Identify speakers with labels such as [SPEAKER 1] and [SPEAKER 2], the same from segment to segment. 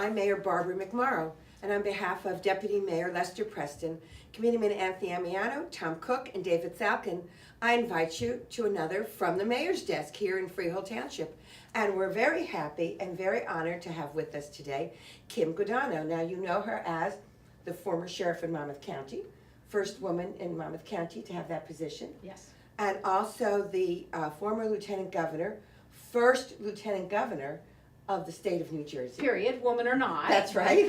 [SPEAKER 1] I'm Mayor Barbara McMorrow, and on behalf of Deputy Mayor Lester Preston, Committeeman Anthony Amiano, Tom Cook, and David Salkin, I invite you to another From the Mayor's Desk here in Freehold Township. And we're very happy and very honored to have with us today Kim Guadagno. Now, you know her as the former sheriff in Monmouth County, first woman in Monmouth County to have that position.
[SPEAKER 2] Yes.
[SPEAKER 1] And also the former lieutenant governor, first lieutenant governor of the state of New Jersey.
[SPEAKER 2] Period, woman or not.
[SPEAKER 1] That's right.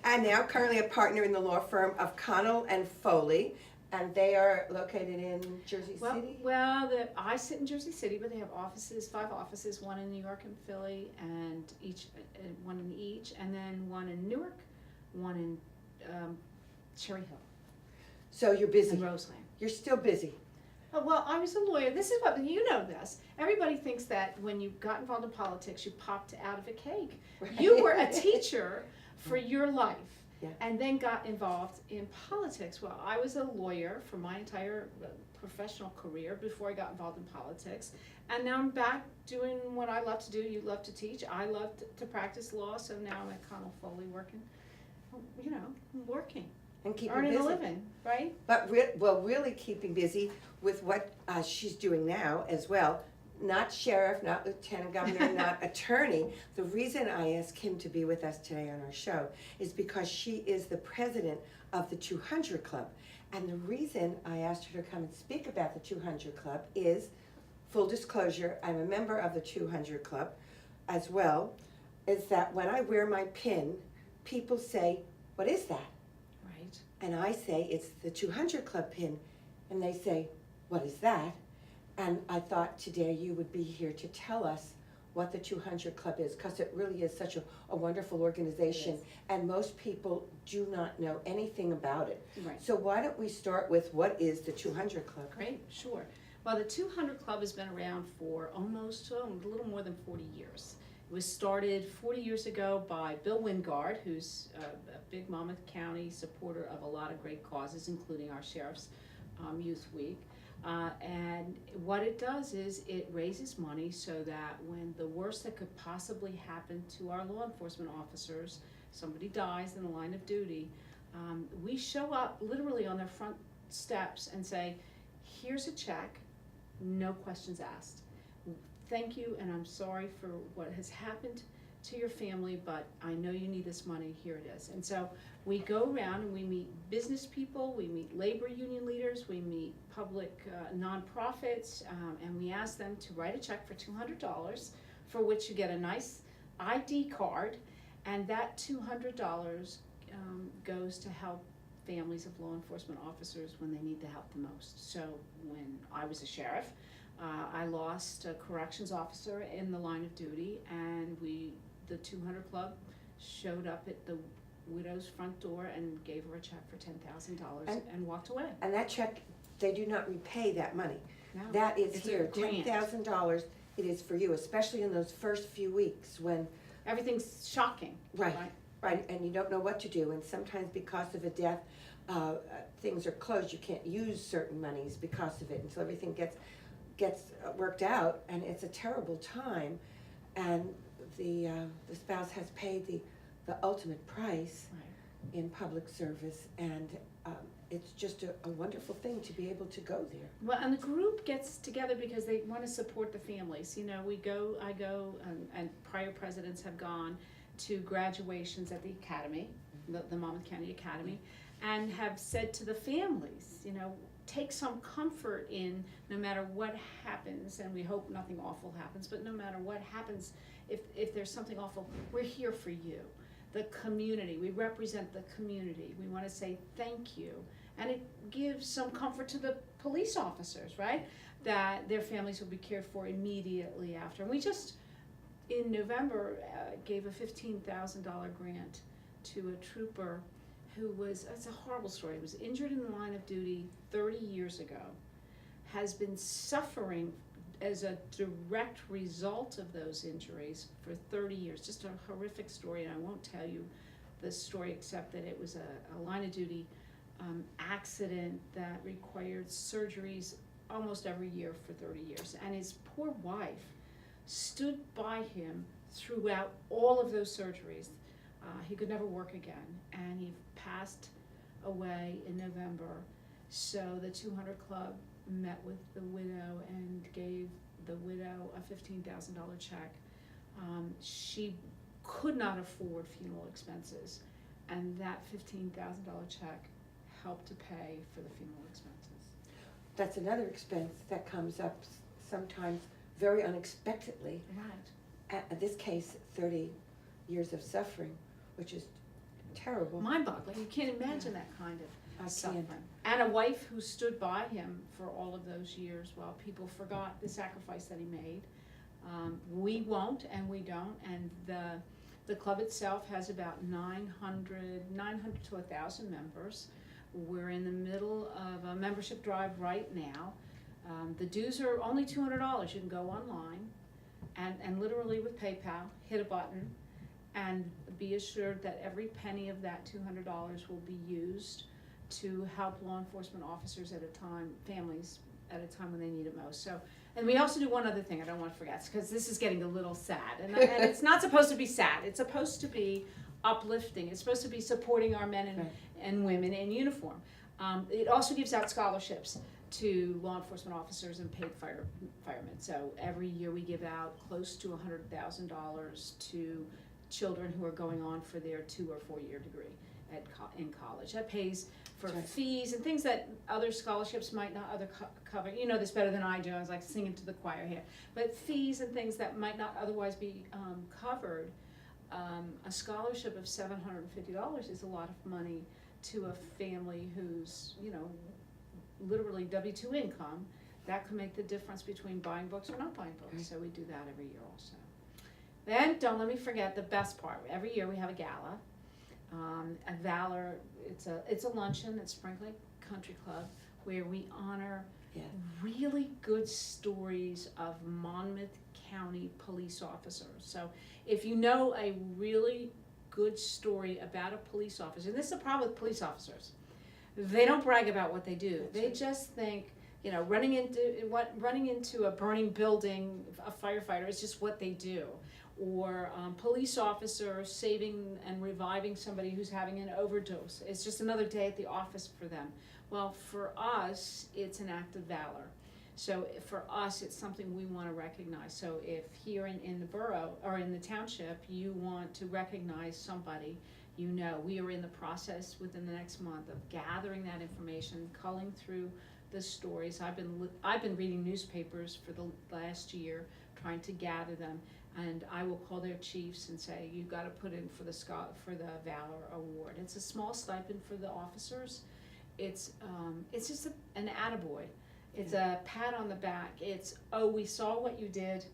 [SPEAKER 1] And now currently a partner in the law firm of Connell and Foley, and they are located in Jersey City?
[SPEAKER 2] Well, I sit in Jersey City, but they have offices, 5 offices, one in New York and Philly, and one in each, and then one in Newark, one in Cherry Hill.
[SPEAKER 1] So you're busy.
[SPEAKER 2] And Roseland.
[SPEAKER 1] You're still busy.
[SPEAKER 2] Oh, well, I was a lawyer. This is what, you know this. Everybody thinks that when you got involved in politics, you popped out of a cake.
[SPEAKER 1] Right.
[SPEAKER 2] You were a teacher for your life.
[SPEAKER 1] Yeah.
[SPEAKER 2] And then got involved in politics. Well, I was a lawyer for my entire professional career before I got involved in politics. And now I'm back doing what I love to do. You love to teach. I love to practice law. So now I'm at Connell Foley working, working.
[SPEAKER 1] And keeping
[SPEAKER 2] earning
[SPEAKER 1] busy.
[SPEAKER 2] a living, right?
[SPEAKER 1] But really keeping busy with what she's doing now as well. Not sheriff, not lieutenant governor, not attorney. The reason I asked Kim to be with us today on our show is because she is the president of the 200 Club. And the reason I asked her to come and speak about the 200 Club is, full disclosure, I'm a member of the 200 Club as well, is that when I wear my pin, people say, "What is that?"
[SPEAKER 2] Right.
[SPEAKER 1] And I say, "It's the 200 Club pin." And they say, "What is that?" And I thought today you would be here to tell us what the 200 Club is, because it really is such a wonderful organization, and most people do not know anything about it.
[SPEAKER 2] Right.
[SPEAKER 1] So why don't we start with what is the 200 Club?
[SPEAKER 2] Great, sure. Well, the 200 Club has been around for almost a little more than 40 years. It was started 40 years ago by Bill Wingard, who's a big Monmouth County supporter of a lot of great causes, including our Sheriff's Youth Week. And what it does is it raises money so that when the worst that could possibly happen to our law enforcement officers, somebody dies in the line of duty, we show up literally on their front steps and say, "Here's a check, no questions asked. Thank you, and I'm sorry for what has happened to your family, but I know you need this money, here it is." And so we go around and we meet business people, we meet labor union leaders, we meet public nonprofits, and we ask them to write a check for $200, for which you get a nice ID card, and that $200 goes to help families of law enforcement officers when they need the help the most. So when I was a sheriff, I lost a corrections officer in the line of duty, and the 200 Club showed up at the widow's front door and gave her a check for $10,000 and walked away.
[SPEAKER 1] And that check, they do not repay that money.
[SPEAKER 2] No,
[SPEAKER 1] That is
[SPEAKER 2] it's a
[SPEAKER 1] here,
[SPEAKER 2] grant.
[SPEAKER 1] $10,000. It is for you, especially in those first few weeks when
[SPEAKER 2] Everything's shocking.
[SPEAKER 1] Right, and you don't know what to do, and sometimes because of a death, things are closed. You can't use certain monies because of it until everything gets worked out, and it's a terrible time. And the spouse has paid the ultimate price in public service, and it's just a wonderful thing to be able to go there.
[SPEAKER 2] Well, and the group gets together because they want to support the families. I go, and prior presidents have gone to graduations at the academy, the Monmouth County Academy, and have said to the families, take some comfort in no matter what happens, and we hope nothing awful happens, but no matter what happens, if there's something awful, we're here for you. The community, we represent the community. We want to say thank you. And it gives some comfort to the police officers, right? That their families will be cared for immediately after. And we just, in November, gave a $15,000 grant to a trooper who it's a horrible story, was injured in the line of duty 30 years ago, has been suffering as a direct result of those injuries for 30 years. Just a horrific story, and I won't tell you the story except that it was a line of duty accident that required surgeries almost every year for 30 years. And his poor wife stood by him throughout all of those surgeries. He could never work again, and he passed away in November. So the 200 Club met with the widow and gave the widow a $15,000 check. She could not afford funeral expenses, and that $15,000 check helped to pay for the funeral expenses.
[SPEAKER 1] That's another expense that comes up sometimes very unexpectedly.
[SPEAKER 2] Right.
[SPEAKER 1] In this case, 30 years of suffering, which is terrible.
[SPEAKER 2] Mind-boggling. You can't imagine that kind
[SPEAKER 1] I
[SPEAKER 2] of suffering.
[SPEAKER 1] can't.
[SPEAKER 2] And a wife who stood by him for all of those years while people forgot the sacrifice that he made. We won't, and we don't, and the club itself has about 900 to 1,000 members. We're in the middle of a membership drive right now. The dues are only $200. You can go online and literally with PayPal, hit a button, and be assured that every penny of that $200 will be used to help law enforcement officers at a time, families at a time when they need it most. So, and we also do one other thing I don't want to forget, because this is getting a little sad, and it's not supposed to be sad. It's supposed to be uplifting. It's supposed to be supporting our men and women in uniform. It also gives out scholarships to law enforcement officers and paid firemen. So every year we give out close to $100,000 to children who are going on for their 2 or 4 year degree in college. That pays for fees and things that other scholarships might not cover. You know this better than I do. I was like singing to the choir here. But fees and things that might not otherwise be covered. A scholarship of $750 is a lot of money to a family who's, you know, literally W-2 income. That could make the difference between buying books or not buying books. So we do that every year also. Then don't let me forget the best part. Every year we have a gala. A Valor, it's a luncheon at Spring Lake Country Club where we honor really good stories of Monmouth County police officers. So if you know a really good story about a police officer, and this is the problem with police officers, they don't brag about what they do. They just think, you know, running into a burning building, a firefighter is just what they do. Or police officer saving and reviving somebody who's having an overdose. It's just another day at the office for them. Well, for us, it's an act of valor. So for us, it's something we want to recognize. So if here in the borough or in the township, you want to recognize somebody, you know, we are in the process within the next month of gathering that information, culling through the stories. I've been reading newspapers for the last year, trying to gather them. And I will call their chiefs and say, you've got to put in for the Valor Award. It's a small stipend for the officers. It's just an attaboy. It's a pat on the back. It's, oh, we saw what you did.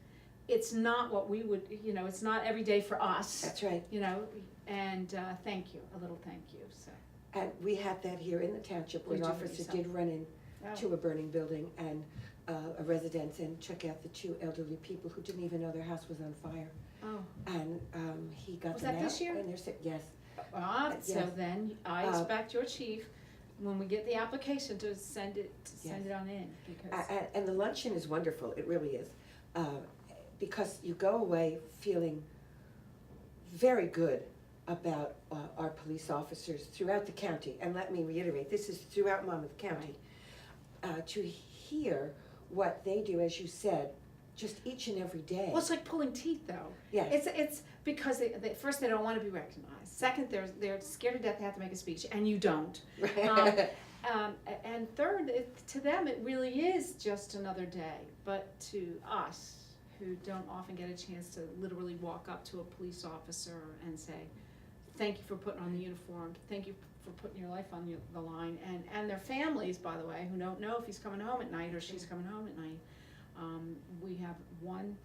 [SPEAKER 2] It's not what we would, you know, it's not every day for us.
[SPEAKER 1] That's right.
[SPEAKER 2] You know, and thank you, a little thank you. So.
[SPEAKER 1] And we had that here in the township where an officer did run in to a burning building and a residence and check out the 2 elderly people who didn't even know their house was on fire.
[SPEAKER 2] Oh.
[SPEAKER 1] And he got
[SPEAKER 2] was
[SPEAKER 1] them
[SPEAKER 2] that
[SPEAKER 1] out.
[SPEAKER 2] This year?
[SPEAKER 1] And they're sick. Yes.
[SPEAKER 2] So
[SPEAKER 1] yes.
[SPEAKER 2] then I expect your chief, when we get the application, to send it on in. Because
[SPEAKER 1] And the luncheon is wonderful. It really is. Because you go away feeling very good about our police officers throughout the county. And let me reiterate, this is throughout Monmouth County. To hear what they do, as you said, just each and every day.
[SPEAKER 2] Well, it's like pulling teeth, though.
[SPEAKER 1] Yeah.
[SPEAKER 2] It's because first they don't want to be recognized. Second, they're scared to death they have to make a speech, and you don't. And third, to them it really is just another day. But to us, who don't often get a chance to literally walk up to a police officer and say, "Thank you for putting on the uniform. Thank you for putting your life on the line," and their families, by the way, who don't know if he's coming home at night or she's coming home at night. We have one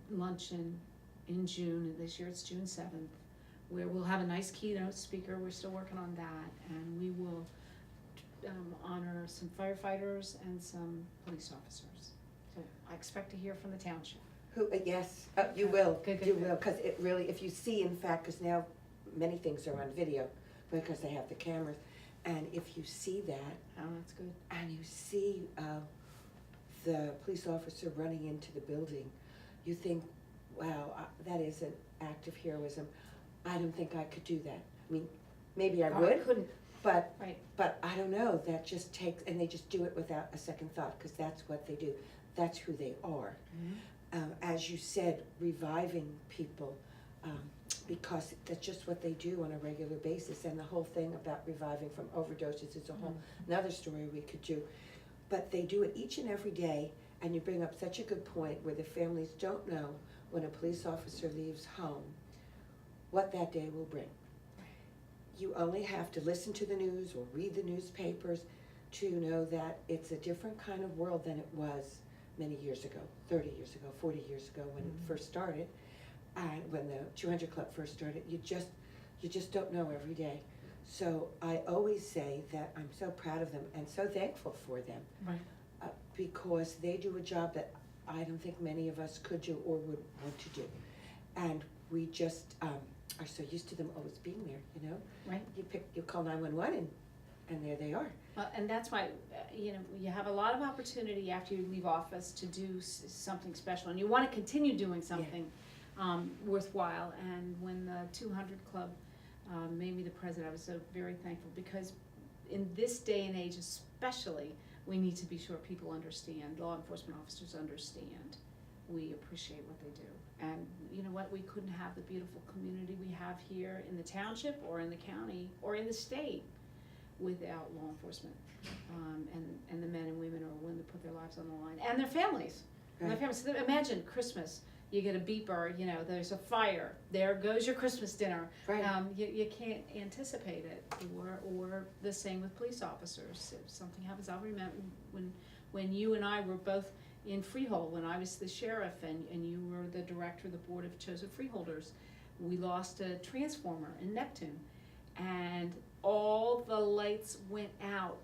[SPEAKER 2] luncheon in June. This year it's June 7th, where we'll have a nice keynote speaker. We're still working on that, and we will honor some firefighters and some police officers. So I expect to hear from the township.
[SPEAKER 1] Yes, you will.
[SPEAKER 2] Good,
[SPEAKER 1] you will, because it really, if you see, in fact, because now many things are on video because they have the cameras, and if you see that,
[SPEAKER 2] That's good.
[SPEAKER 1] and you see the police officer running into the building, you think, wow, that is an act of heroism. I don't think I could do that. I mean, maybe I
[SPEAKER 2] I
[SPEAKER 1] would,
[SPEAKER 2] couldn't,
[SPEAKER 1] but
[SPEAKER 2] right,
[SPEAKER 1] I don't know, that just takes, and they just do it without a second thought, because that's what they do. That's who they are. As you said, reviving people, because that's just what they do on a regular basis. And the whole thing about reviving from overdoses is a whole another story we could do. But they do it each and every day, and you bring up such a good point where the families don't know when a police officer leaves home what that day will bring. You only have to listen to the news or read the newspapers to know that it's a different kind of world than it was many years ago, 30 years ago, 40 years ago when it first started, and when the 200 Club first started. You just don't know every day. So I always say that I'm so proud of them and so thankful for them,
[SPEAKER 2] right.
[SPEAKER 1] because they do a job that I don't think many of us could do or would want to do. And we just are so used to them always being there, you know?
[SPEAKER 2] Right.
[SPEAKER 1] You call 911 and there they are.
[SPEAKER 2] And that's why, you have a lot of opportunity after you leave office to do something special, and you want to continue doing something worthwhile. And when the 200 Club made me the president, I was so very thankful, because in this day and age especially, we need to be sure people understand, law enforcement officers understand, we appreciate what they do. And you know what, we couldn't have the beautiful community we have here in the township or in the county or in the state without law enforcement, and the men and women who are willing to put their lives on the line, and their families. And their families. So imagine Christmas, you get a beeper, there's a fire, there goes your Christmas dinner.
[SPEAKER 1] Right.
[SPEAKER 2] You can't anticipate it, or the same with police officers. If something happens, I'll remember when you and I were both in Freehold, when I was the sheriff and you were the director of the Board of Chosen Freeholders, we lost a transformer in Neptune, and all the lights went out.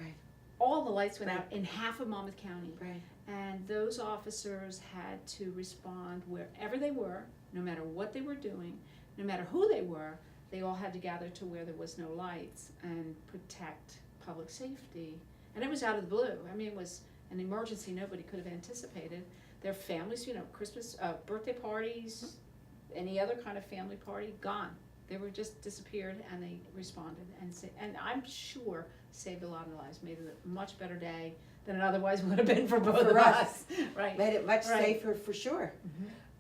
[SPEAKER 1] Right.
[SPEAKER 2] All the lights went out in half of Monmouth County.
[SPEAKER 1] Right.
[SPEAKER 2] And those officers had to respond wherever they were, no matter what they were doing, no matter who they were. They all had to gather to where there was no lights and protect public safety. And it was out of the blue. I mean, it was an emergency nobody could have anticipated. Their families, Christmas, birthday parties, any other kind of family party, gone. They were just disappeared, and they responded, and I'm sure saved a lot of lives, made it a much better day than it otherwise would have been for both of us. Right.
[SPEAKER 1] Made it much
[SPEAKER 2] Right.
[SPEAKER 1] safer for sure.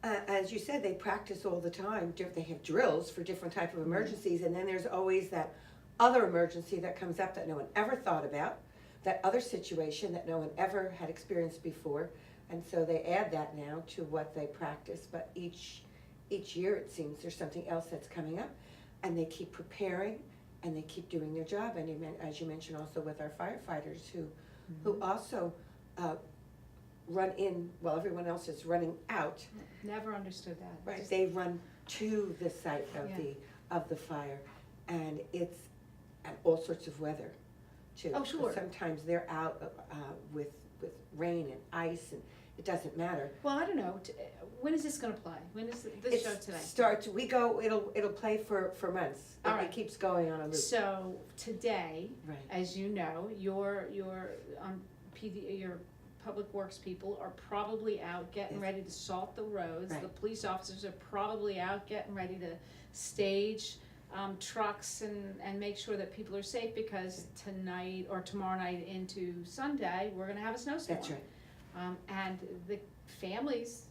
[SPEAKER 1] As you said, they practice all the time. They have drills for different type of emergencies, and then there's always that other emergency that comes up that no one ever thought about, that other situation that no one ever had experienced before, and so they add that now to what they practice. But each year it seems there's something else that's coming up, and they keep preparing and they keep doing their job. And as you mentioned also with our firefighters who also run in while everyone else is running out.
[SPEAKER 2] Never understood that.
[SPEAKER 1] Right. They run to the site of the fire, and it's all sorts of weather too.
[SPEAKER 2] Oh, sure.
[SPEAKER 1] Sometimes they're out with rain and ice, and it doesn't matter.
[SPEAKER 2] Well, I don't know. When is this going to play? When is this show today?
[SPEAKER 1] Starts. It'll play for months.
[SPEAKER 2] All right.
[SPEAKER 1] It keeps going on a loop.
[SPEAKER 2] So today,
[SPEAKER 1] Right.
[SPEAKER 2] as you know, your your public works people are probably out getting ready to salt the roads.
[SPEAKER 1] Right.
[SPEAKER 2] The police officers are probably out getting ready to stage trucks and make sure that people are safe, because tonight or tomorrow night into Sunday we're going to have a snowstorm.
[SPEAKER 1] That's right.
[SPEAKER 2] And the families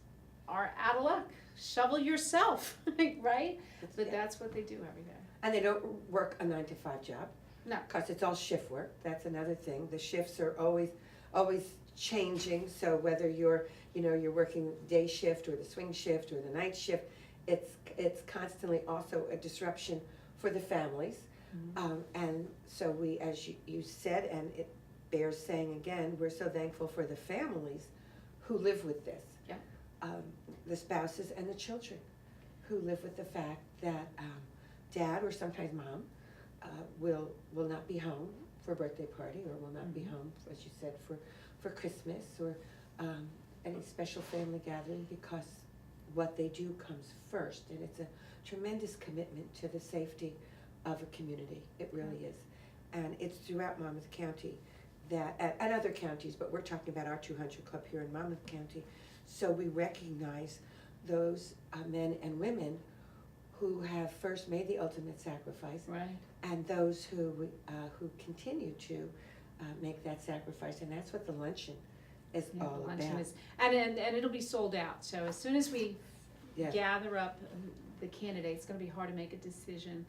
[SPEAKER 2] are out of luck. Shovel yourself, right? But that's what they do every day.
[SPEAKER 1] And they don't work a 9-to-5 job.
[SPEAKER 2] No.
[SPEAKER 1] Because it's all shift work. That's another thing. The shifts are always changing. So whether you're working day shift or the swing shift or the night shift, it's constantly also a disruption for the families. And so we, as you said, and it bears saying again, we're so thankful for the families who live with this.
[SPEAKER 2] Yeah.
[SPEAKER 1] The spouses and the children who live with the fact that dad or sometimes mom will not be home for a birthday party, or will not be home, as you said, for Christmas or any special family gathering, because what they do comes first, and it's a tremendous commitment to the safety of a community. It really is. And it's throughout Monmouth County that, and other counties, but we're talking about our 200 Club here in Monmouth County. So we recognize those men and women who have first made the ultimate sacrifice,
[SPEAKER 2] Right.
[SPEAKER 1] and those who continue to make that sacrifice, and that's what the luncheon is
[SPEAKER 2] Yeah,
[SPEAKER 1] all
[SPEAKER 2] the luncheon
[SPEAKER 1] about.
[SPEAKER 2] is, and it'll be sold out, so as soon as we
[SPEAKER 1] Yes.
[SPEAKER 2] gather up the candidates, it's gonna be hard to make a decision.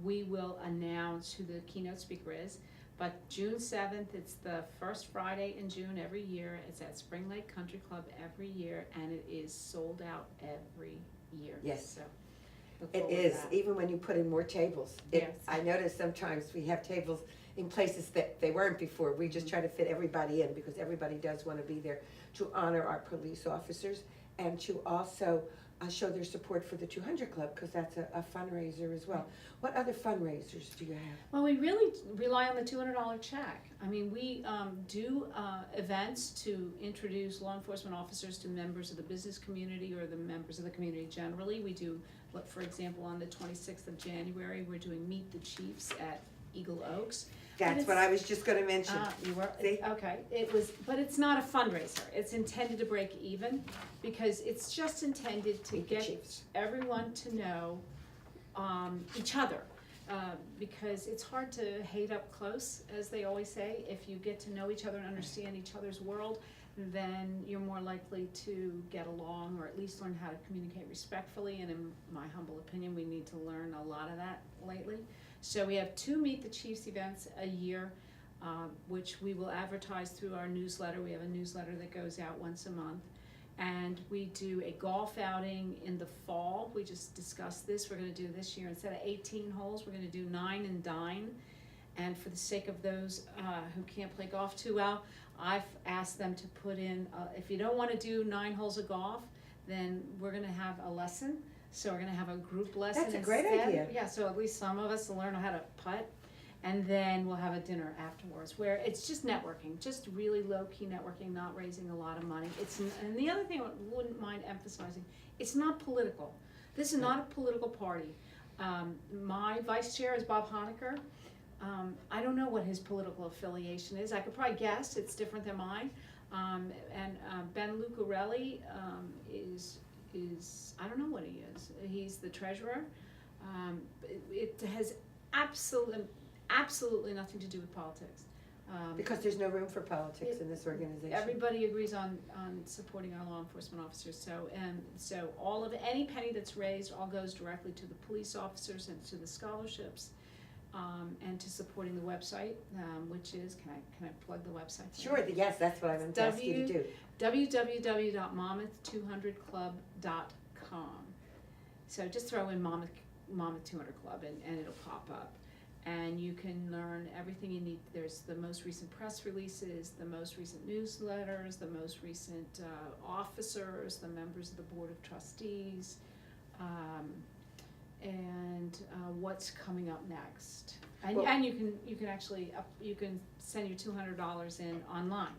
[SPEAKER 2] We will announce who the keynote speaker is, but June 7th, it's the first Friday in June every year. It's at Spring Lake Country Club every year, and it is sold out every year.
[SPEAKER 1] Yes.
[SPEAKER 2] So, look
[SPEAKER 1] It
[SPEAKER 2] forward to
[SPEAKER 1] is,
[SPEAKER 2] that.
[SPEAKER 1] even when you put in more tables.
[SPEAKER 2] Yes.
[SPEAKER 1] I notice sometimes we have tables in places that they weren't before. We just try to fit everybody in because everybody does want to be there to honor our police officers and to also show their support for the 200 Club, because that's a fundraiser as well. What other fundraisers do you have?
[SPEAKER 2] Well, we really rely on the $200 check. I mean, we do events to introduce law enforcement officers to members of the business community or the members of the community generally. We do, for example, on the 26th of January, we're doing Meet the Chiefs at Eagle Oaks.
[SPEAKER 1] That's what I was just going to mention.
[SPEAKER 2] You were,
[SPEAKER 1] See?
[SPEAKER 2] okay, it was, but it's not a fundraiser. It's intended to break even because it's just intended to
[SPEAKER 1] Meet the
[SPEAKER 2] get
[SPEAKER 1] Chiefs.
[SPEAKER 2] everyone to know each other. Because it's hard to hate up close, as they always say. If you get to know each other and understand each other's world, then you're more likely to get along, or at least learn how to communicate respectfully. And in my humble opinion, we need to learn a lot of that lately. So we have 2 Meet the Chiefs events a year, which we will advertise through our newsletter. We have a newsletter that goes out once a month. And we do a golf outing in the fall. We just discussed this. We're gonna do this year, instead of 18 holes, we're gonna do 9 and dine. And for the sake of those who can't play golf too well, I've asked them to put in, if you don't wanna do 9 holes of golf, then we're gonna have a lesson. So we're gonna have a group lesson
[SPEAKER 1] That's a
[SPEAKER 2] instead.
[SPEAKER 1] great idea.
[SPEAKER 2] Yeah, so at least some of us will learn how to putt. And then we'll have a dinner afterwards where it's just networking, just really low-key networking, not raising a lot of money. And the other thing I wouldn't mind emphasizing, it's not political. This is not a political party. My vice chair is Bob Honecker. I don't know what his political affiliation is. I could probably guess, it's different than mine. And Ben Lucarelli is, I don't know what he is. He's the treasurer. It has absolutely nothing to do with politics.
[SPEAKER 1] Because there's no room for politics in this organization.
[SPEAKER 2] Everybody agrees on supporting our law enforcement officers, so all of, any penny that's raised all goes directly to the police officers and to the scholarships, and to supporting the website, which is, can I plug the website?
[SPEAKER 1] Sure, yes, that's what I'm going to ask you to do.
[SPEAKER 2] www.monmouth200club.com. So just throw in Monmouth 200 Club and it'll pop up. And you can learn everything you need. There's the most recent press releases, the most recent newsletters, the most recent officers, the members of the board of trustees, and what's coming up next. And,
[SPEAKER 1] Well,
[SPEAKER 2] and you can actually you can send your $200 in online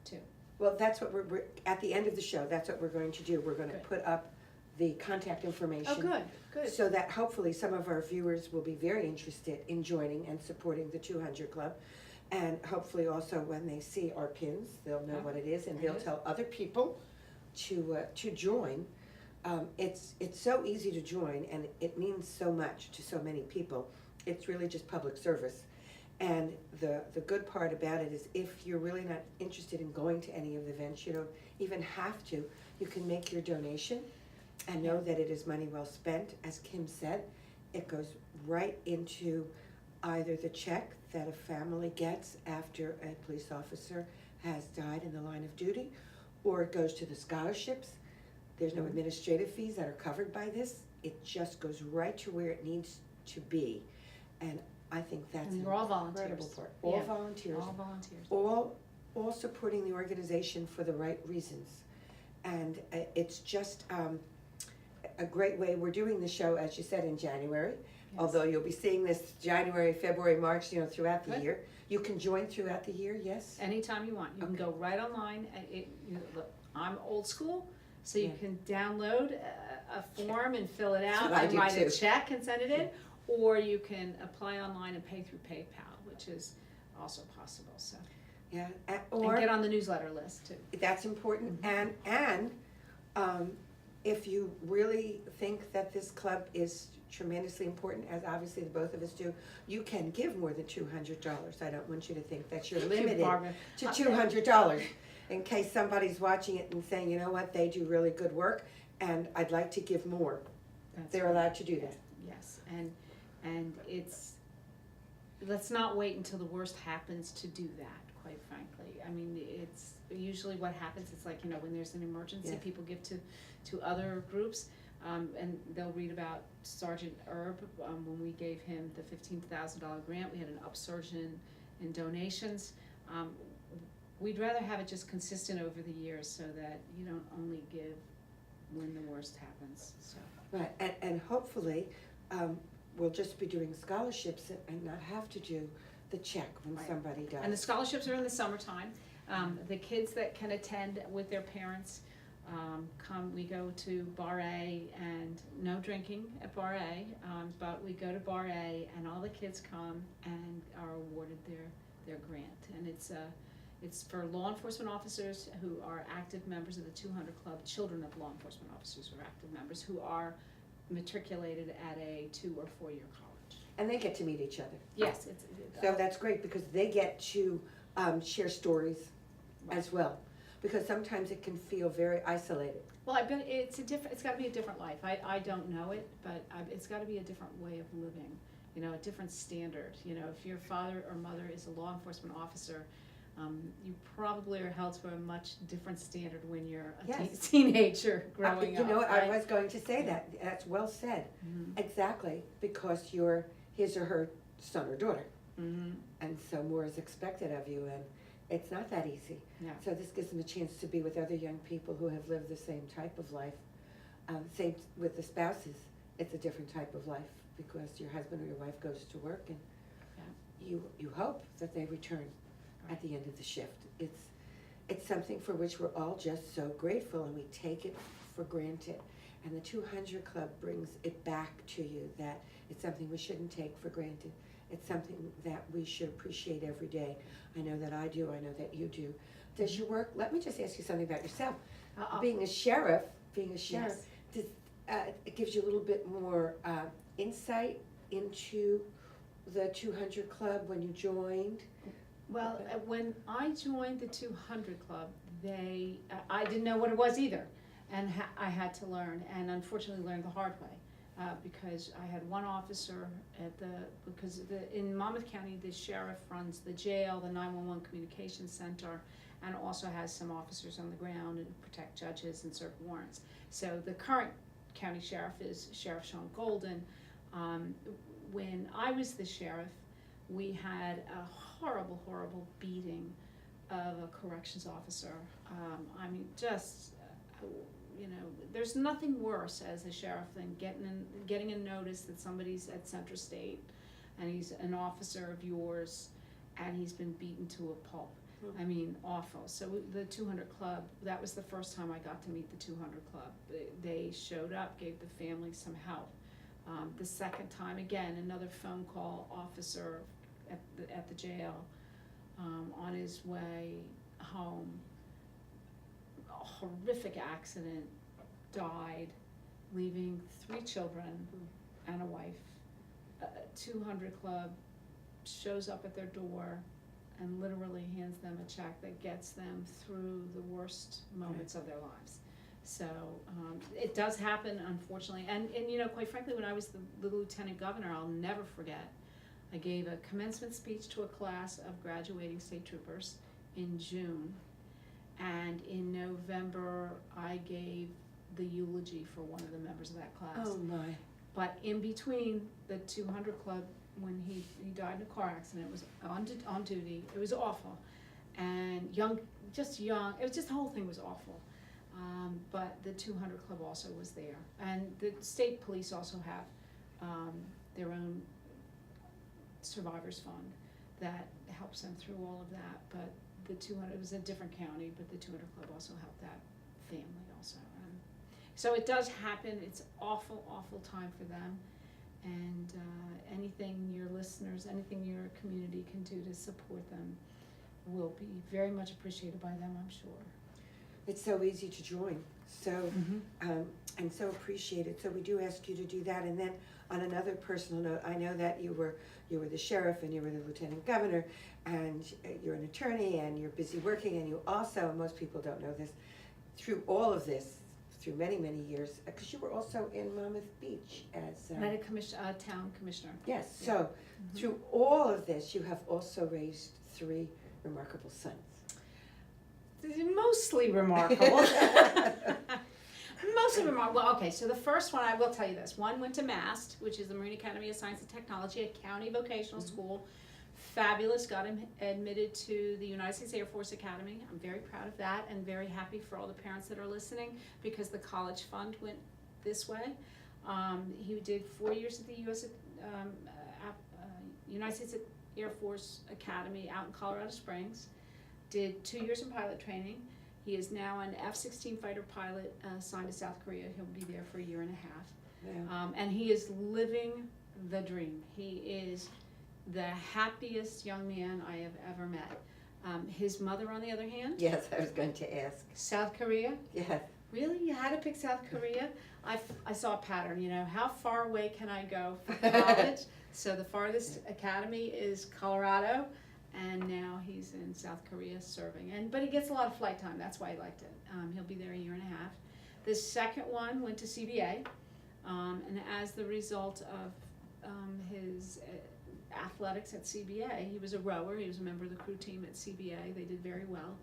[SPEAKER 2] too.
[SPEAKER 1] Well, that's what we're at the end of the show, that's what we're going to do. We're going to
[SPEAKER 2] Good.
[SPEAKER 1] put up the contact information.
[SPEAKER 2] Oh, good.
[SPEAKER 1] So that hopefully some of our viewers will be very interested in joining and supporting the 200 Club. And hopefully also when they see our pins, they'll know what it is and they'll tell other people to join. It's so easy to join and it means so much to so many people. It's really just public service. And the good part about it is if you're really not interested in going to any of the events, you don't even have to. You can make your donation and know that it is money well spent. As Kim said, it goes right into either the check that a family gets after a police officer has died in the line of duty, or it goes to the scholarships. There's no administrative fees that are covered by this. It just goes right to where it needs to be. And I think that's
[SPEAKER 2] And
[SPEAKER 1] an
[SPEAKER 2] they're all
[SPEAKER 1] incredible
[SPEAKER 2] volunteers.
[SPEAKER 1] part. All
[SPEAKER 2] Yeah.
[SPEAKER 1] volunteers.
[SPEAKER 2] All volunteers.
[SPEAKER 1] All supporting the organization for the right reasons. And it's just a great way. We're doing the show, as you said, in January, although you'll be seeing this January, February, March, throughout the
[SPEAKER 2] Good.
[SPEAKER 1] year. You can join throughout the year, yes?
[SPEAKER 2] Anytime you want. You can
[SPEAKER 1] Okay.
[SPEAKER 2] go right online. Look, I'm old school, so you
[SPEAKER 1] Yeah.
[SPEAKER 2] can download a form and fill it
[SPEAKER 1] That's
[SPEAKER 2] out
[SPEAKER 1] what I
[SPEAKER 2] and
[SPEAKER 1] do
[SPEAKER 2] write a
[SPEAKER 1] too.
[SPEAKER 2] check and send it in, or you can apply online and pay through PayPal, which is also possible. So
[SPEAKER 1] Yeah,
[SPEAKER 2] and
[SPEAKER 1] or
[SPEAKER 2] get on the newsletter list too.
[SPEAKER 1] that's important. And if you really think that this club is tremendously important, as obviously the both of us do, you can give more than $200. I don't want you to think that you're
[SPEAKER 2] Thank you,
[SPEAKER 1] limited
[SPEAKER 2] Barbara.
[SPEAKER 1] to $200. In case somebody's watching it and saying, you know what, they do really good work, and I'd like to give more.
[SPEAKER 2] That's
[SPEAKER 1] They're
[SPEAKER 2] right.
[SPEAKER 1] allowed to do that.
[SPEAKER 2] Yes, and it's, let's not wait until the worst happens to do that, quite frankly. I mean, it's usually what happens, it's like, when there's an emergency,
[SPEAKER 1] Yes.
[SPEAKER 2] people give to other groups, and they'll read about Sergeant Erb, when we gave him the $15,000 grant, we had an upsurge in donations. We'd rather have it just consistent over the years so that you don't only give when the worst happens, so.
[SPEAKER 1] Right, and hopefully, we'll just be doing scholarships and not have to do the check when
[SPEAKER 2] Right.
[SPEAKER 1] somebody does.
[SPEAKER 2] And the scholarships are in the summertime. The kids that can attend with their parents, we go to Bar A, and no drinking at Bar A, but we go to Bar A and all the kids come and are awarded their grant. And it's for law enforcement officers who are active members of the 200 Club, children of law enforcement officers who are active members, who are matriculated at a 2 or 4 year college.
[SPEAKER 1] And they get to meet each other.
[SPEAKER 2] Yes,
[SPEAKER 1] So that's great, because they get to share stories as well. Because sometimes it can feel very isolated.
[SPEAKER 2] well, I bet it's gotta be a different life. I don't know it, but it's gotta be a different way of living, a different standard. If your father or mother is a law enforcement officer, you probably are held to a much different standard when you're a
[SPEAKER 1] Yes.
[SPEAKER 2] teenager growing up.
[SPEAKER 1] I
[SPEAKER 2] right?
[SPEAKER 1] was going to say that. That's well said.
[SPEAKER 2] Mhm.
[SPEAKER 1] Exactly, because you're his or her son or daughter.
[SPEAKER 2] Mhm.
[SPEAKER 1] And so more is expected of you, and it's not that easy.
[SPEAKER 2] Yeah.
[SPEAKER 1] So this gives them a chance to be with other young people who have lived the same type of life. Same with the spouses, it's a different type of life, because your husband or your wife goes to work, and you hope that they return at the end of the shift. It's something for which we're all just so grateful, and we take it for granted. And the 200 Club brings it back to you that it's something we shouldn't take for granted. It's something that we should appreciate every day. I know that I do, I know that you do. Does your work, let me just ask you something about yourself. Being a sheriff,
[SPEAKER 2] Yes.
[SPEAKER 1] it gives you a little bit more insight into the 200 Club when you joined?
[SPEAKER 2] Well, when I joined the 200 Club, I didn't know what it was either, and I had to learn, and unfortunately learned the hard way, because I had one officer in Monmouth County, the sheriff runs the jail, the 911 communications center, and also has some officers on the ground and protect judges and serve warrants. So the current county sheriff is Sheriff Sean Golden. When I was the sheriff, we had a horrible, horrible beating of a corrections officer. There's nothing worse as a sheriff than getting a notice that somebody's at Central State and he's an officer of yours and he's been beaten to a pulp. Awful. So the 200 Club, that was the first time I got to meet the 200 Club. They showed up, gave the family some help. The second time, again, another phone call, officer at the jail, on his way home, a horrific accident, died, leaving 3 children and a wife. 200 Club shows up at their door and literally hands them a check that gets them through the worst moments of their lives. So it does happen, unfortunately, and quite frankly, when I was the lieutenant governor, I'll never forget, I gave a commencement speech to a class of graduating state troopers in June, and in November I gave the eulogy for one of the members of that class.
[SPEAKER 1] Oh my.
[SPEAKER 2] But in between, the 200 Club, when he died in a car accident, was on duty. It was awful, and just young. It was just, the whole thing was awful. But the 200 Club also was there, and the state police also have their own survivors fund that helps them through all of that. But the 200, it was a different county, but the 200 Club also helped that family also. So it does happen. It's awful, awful time for them. And anything your listeners, anything your community can do to support them will be very much appreciated by them, I'm sure.
[SPEAKER 1] It's so easy to join, so, and so appreciated. So we do ask you to do that. And then on another personal note, I know that you were the sheriff and you were the lieutenant governor, and you're an attorney and you're busy working, and you also, and most people don't know this, through all of this, through many, many years, because you were also in Monmouth Beach as
[SPEAKER 2] I had a town commissioner.
[SPEAKER 1] yes, so through all of this, you have also raised 3 remarkable sons.
[SPEAKER 2] Mostly remarkable. Mostly remarkable. Well, okay, so the first one, I will tell you this. One went to MAST, which is the Marine Academy of Science and Technology, a county vocational school. Fabulous, got him admitted to the United States Air Force Academy. I'm very proud of that and very happy for all the parents that are listening, because the college fund went this way. He did 4 years at the United States Air Force Academy out in Colorado Springs. Did 2 years in pilot training. He is now an F-16 fighter pilot assigned to South Korea. He'll be there for 1.5 years.
[SPEAKER 1] Yeah.
[SPEAKER 2] And he is living the dream. He is the happiest young man I have ever met. His mother, on the other hand,
[SPEAKER 1] Yes, I was going to ask.
[SPEAKER 2] South Korea.
[SPEAKER 1] Yes.
[SPEAKER 2] Really? You had to pick South Korea? I saw a pattern, how far away can I go for college? So the farthest academy is Colorado, and now he's in South Korea serving. But he gets a lot of flight time, that's why he liked it. He'll be there 1.5 years. The second one went to CBA, and as the result of his athletics at CBA, he was a rower, he was a member of the crew team at CBA, they did very well.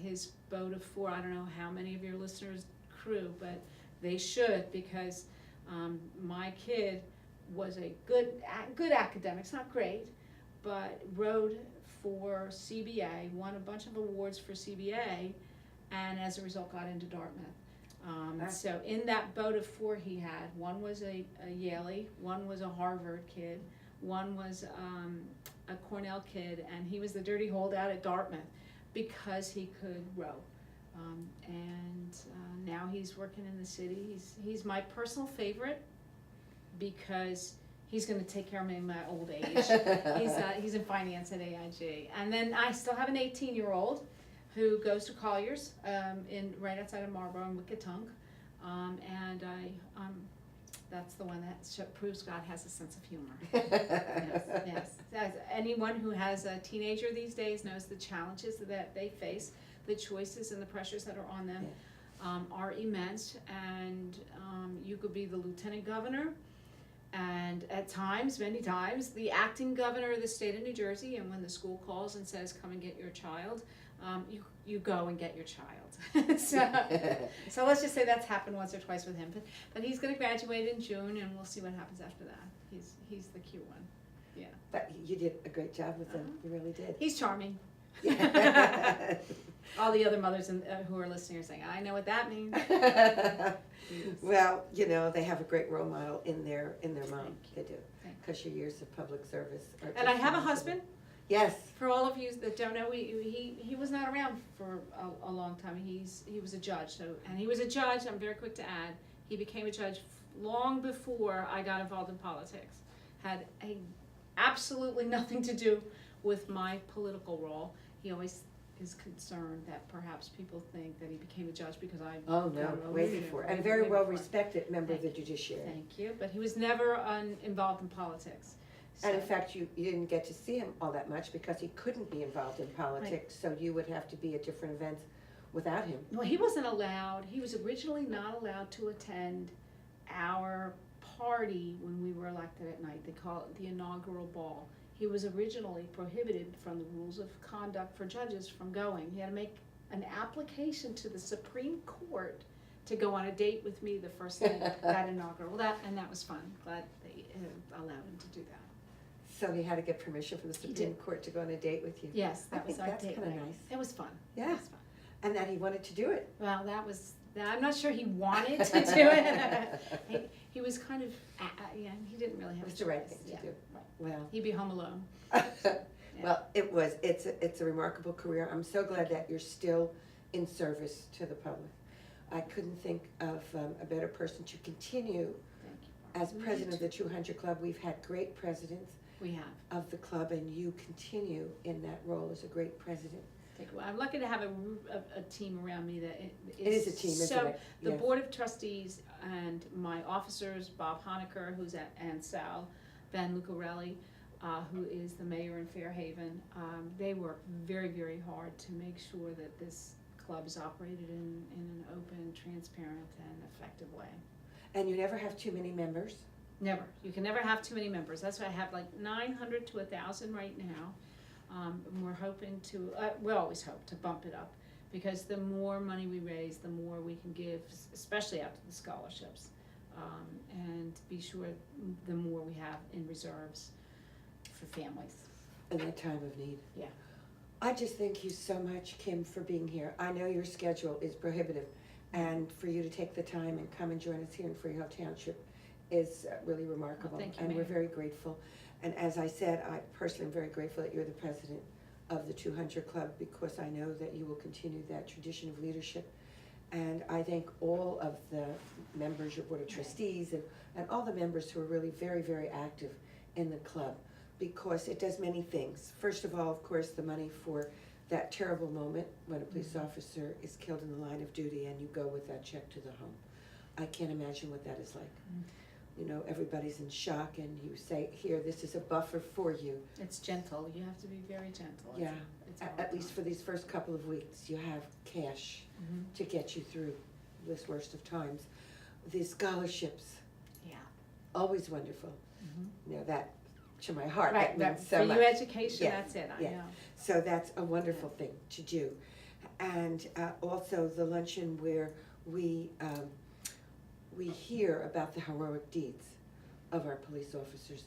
[SPEAKER 2] His boat of 4, I don't know how many of your listeners crew, but they should, because my kid was a good academics, not great, but rowed for CBA, won a bunch of awards for CBA, and as a result got into Dartmouth. So in that boat of 4 he had, one was a Yaley, one was a Harvard kid, one was a Cornell kid, and he was the dirty holdout at Dartmouth because he could row. Now he's working in the city. He's my personal favorite because he's going to take care of me in my old age. He's in finance at AIG. And then I still have an 18-year-old who goes to Collier's right outside of Marlborough in Wickatunk. That's the one that proves God has a sense of humor. Yes. As anyone who has a teenager these days knows the challenges that they face, the choices and the pressures that are on them are immense. And you could be the lieutenant governor, and at times, many times, the acting governor of the state of New Jersey, and when the school calls and says, come and get your child, you go and get your child. So let's just say that's happened once or twice with him. But he's going to graduate in June, and we'll see what happens after that. He's the cute one. Yeah.
[SPEAKER 1] But you did a great job with him. You really did.
[SPEAKER 2] He's charming.
[SPEAKER 1] Yeah.
[SPEAKER 2] All the other mothers who are listening are saying, I know what that means.
[SPEAKER 1] Well, they have a great role model in their mom. They do. Because your years of public service are
[SPEAKER 2] And I have a husband.
[SPEAKER 1] Yes.
[SPEAKER 2] For all of you that don't know, he was not around for a long time. He was a judge, and he was a judge. I'm very quick to add. He became a judge long before I got involved in politics. Had absolutely nothing to do with my political role. He always is concerned that perhaps people think that he became a judge because I.
[SPEAKER 1] Oh no, way before, and very well respected member of the judiciary.
[SPEAKER 2] Thank you, but he was never involved in politics.
[SPEAKER 1] And in fact, you didn't get to see him all that much because he couldn't be involved in politics, so you would have to be at different events without him.
[SPEAKER 2] Well, he wasn't allowed, he was originally not allowed to attend our party when we were elected at night. They call it the inaugural ball. He was originally prohibited from the rules of conduct for judges from going. He had to make an application to the Supreme Court to go on a date with me the first night that inaugural. And that was fun. Glad they allowed him to do that.
[SPEAKER 1] So he had to get permission from the Supreme Court to go on a date with you.
[SPEAKER 2] Yes, that was our
[SPEAKER 1] that's
[SPEAKER 2] date
[SPEAKER 1] kind of
[SPEAKER 2] night.
[SPEAKER 1] nice.
[SPEAKER 2] It was fun.
[SPEAKER 1] Yeah.
[SPEAKER 2] It was fun.
[SPEAKER 1] And that he wanted to do it.
[SPEAKER 2] Well, I'm not sure he wanted to do it. He was kind of, he didn't really have a choice.
[SPEAKER 1] It was the right thing to do.
[SPEAKER 2] Right.
[SPEAKER 1] Well.
[SPEAKER 2] He'd be home alone.
[SPEAKER 1] Well, it's a remarkable career. I'm so glad that you're still in service to the public. I couldn't think of a better person to continue as president of the 200 Club. We've had great presidents.
[SPEAKER 2] We have.
[SPEAKER 1] Of the club, and you continue in that role as a great president.
[SPEAKER 2] Well, I'm lucky to have a team around me that
[SPEAKER 1] It is a team, isn't
[SPEAKER 2] so,
[SPEAKER 1] it?
[SPEAKER 2] the
[SPEAKER 1] Yes.
[SPEAKER 2] board of trustees and my officers, Bob Honecker, and Sal Van Lucarelli, who is the mayor in Fairhaven, they work very, very hard to make sure that this club is operated in an open, transparent, and effective way.
[SPEAKER 1] And you never have too many members?
[SPEAKER 2] Never. You can never have too many members. That's why I have like 900 to 1,000 right now. And we're hoping to, we always hope to bump it up, because the more money we raise, the more we can give, especially after the scholarships. And be sure the more we have in reserves for families.
[SPEAKER 1] In that time of need.
[SPEAKER 2] Yeah.
[SPEAKER 1] I just thank you so much, Kim, for being here. I know your schedule is prohibitive, and for you to take the time and come and join us here in Freehold Township is really remarkable.
[SPEAKER 2] Thank you,
[SPEAKER 1] and
[SPEAKER 2] Mayor.
[SPEAKER 1] we're very grateful. And as I said, I personally am very grateful that you're the president of the 200 Club, because I know that you will continue that tradition of leadership. And I thank all of the members, your board of trustees, and all the members who are really very, very active in the club, because it does many things. First of all, of course, the money for that terrible moment when a police officer is killed in the line of duty and you go with that check to the home. I can't imagine what that is like. You know, everybody's in shock, and you say, here, this is a buffer for you.
[SPEAKER 2] It's gentle. You have to be very gentle.
[SPEAKER 1] Yeah,
[SPEAKER 2] It's
[SPEAKER 1] at least for these first couple of weeks, you have cash to get you through this worst of times. The scholarships,
[SPEAKER 2] Yeah.
[SPEAKER 1] always wonderful. You know, that, to my heart,
[SPEAKER 2] Right,
[SPEAKER 1] that means so
[SPEAKER 2] for
[SPEAKER 1] much.
[SPEAKER 2] your education,
[SPEAKER 1] Yeah,
[SPEAKER 2] that's it, I
[SPEAKER 1] yeah.
[SPEAKER 2] know.
[SPEAKER 1] So that's a wonderful thing to do. And also the luncheon where we hear about the heroic deeds of our police officers.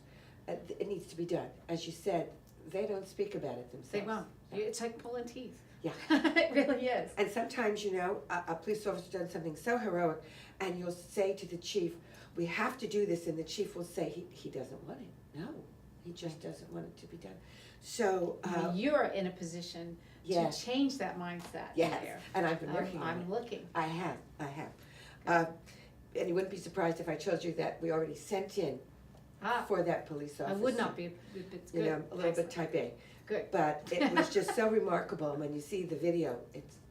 [SPEAKER 1] It needs to be done. As you said, they don't speak about it themselves.
[SPEAKER 2] They won't. It's like pulling teeth.
[SPEAKER 1] Yeah.
[SPEAKER 2] It really is.
[SPEAKER 1] And sometimes, you know, a police officer does something so heroic, and you'll say to the chief, we have to do this, and the chief will say, he doesn't want it. No, he just doesn't want it to be done. So,
[SPEAKER 2] You're in a position
[SPEAKER 1] yeah.
[SPEAKER 2] to change that mindset.
[SPEAKER 1] yes,
[SPEAKER 2] There.
[SPEAKER 1] and I've been working on it.
[SPEAKER 2] I'm looking.
[SPEAKER 1] I have. And you wouldn't be surprised if I told you that we already sent in for that police officer.
[SPEAKER 2] I would not be, it's good.
[SPEAKER 1] You know, a little bit
[SPEAKER 2] Excellent.
[SPEAKER 1] type A.
[SPEAKER 2] Good.
[SPEAKER 1] But it was just so remarkable, and when you see the video,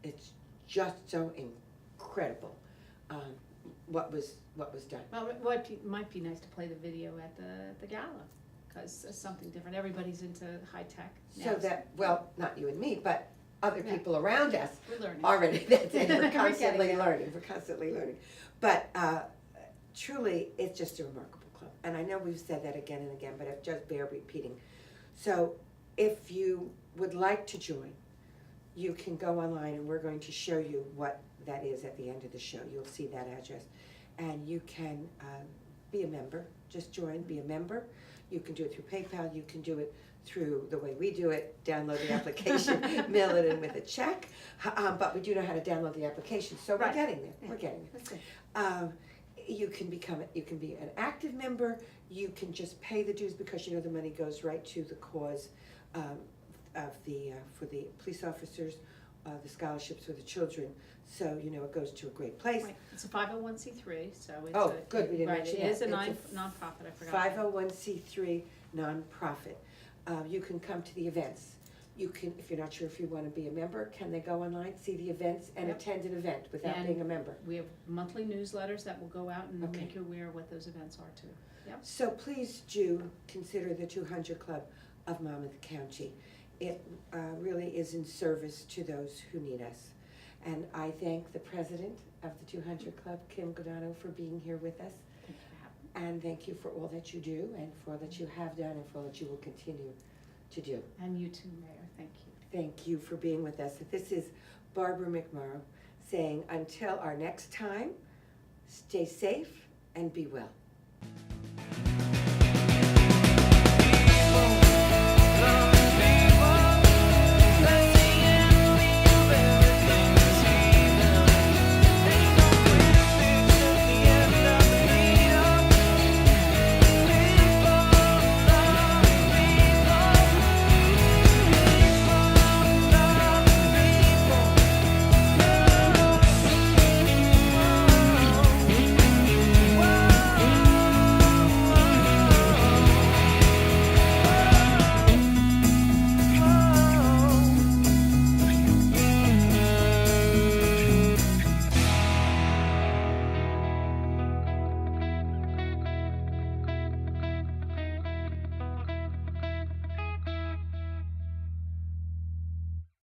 [SPEAKER 1] it's just so incredible, what was done.
[SPEAKER 2] Well, it might be nice to play the video at the gala, because it's something different. Everybody's into high tech now.
[SPEAKER 1] So that, well, not you and me, but other
[SPEAKER 2] Yeah.
[SPEAKER 1] people around us
[SPEAKER 2] We're learning.
[SPEAKER 1] already, that's it, we're
[SPEAKER 2] We're
[SPEAKER 1] constantly
[SPEAKER 2] getting
[SPEAKER 1] learning, But truly, it's just a remarkable club. And I know we've said that again and again, but it just bear repeating. So if you would like to join, you can go online, and we're going to show you what that is at the end of the show. You'll see that address. And you can be a member, just join, be a member. You can do it through PayPal, you can do it through the way we do it, download the application, mail it in with a check. But we do know how to download the application, so we're
[SPEAKER 2] Right.
[SPEAKER 1] getting there, we're getting there.
[SPEAKER 2] That's it.
[SPEAKER 1] You can be an active member, you can just pay the dues, because you know the money goes right to the cause for the police officers, the scholarships for the children, so you know it goes to a great place.
[SPEAKER 2] Right. It's a 501c3, so it's
[SPEAKER 1] Oh, good, we didn't
[SPEAKER 2] right,
[SPEAKER 1] mention
[SPEAKER 2] it
[SPEAKER 1] that.
[SPEAKER 2] is a
[SPEAKER 1] It's a
[SPEAKER 2] nonprofit, I forgot.
[SPEAKER 1] 501c3 nonprofit. You can come to the events. You can, if you're not sure if you want to be a member, can they go online, see the events, and
[SPEAKER 2] Yep.
[SPEAKER 1] attend an event without
[SPEAKER 2] And
[SPEAKER 1] being a member?
[SPEAKER 2] We have monthly newsletters that will go out and
[SPEAKER 1] Okay.
[SPEAKER 2] make you aware of what those events are too. Yep.
[SPEAKER 1] So please do consider the 200 Club of Monmouth County. It really is in service to those who need us. And I thank the president of the 200 Club, Kim Guadagno, for being here with us.
[SPEAKER 2] Thank you for having me.
[SPEAKER 1] And thank you for all that you do, and for all that you have done, and for all that you will continue to do.
[SPEAKER 2] And you too, Mayor, thank you.
[SPEAKER 1] Thank you for being with us. This is Barbara McMorrow saying, until our next time, stay safe and be well.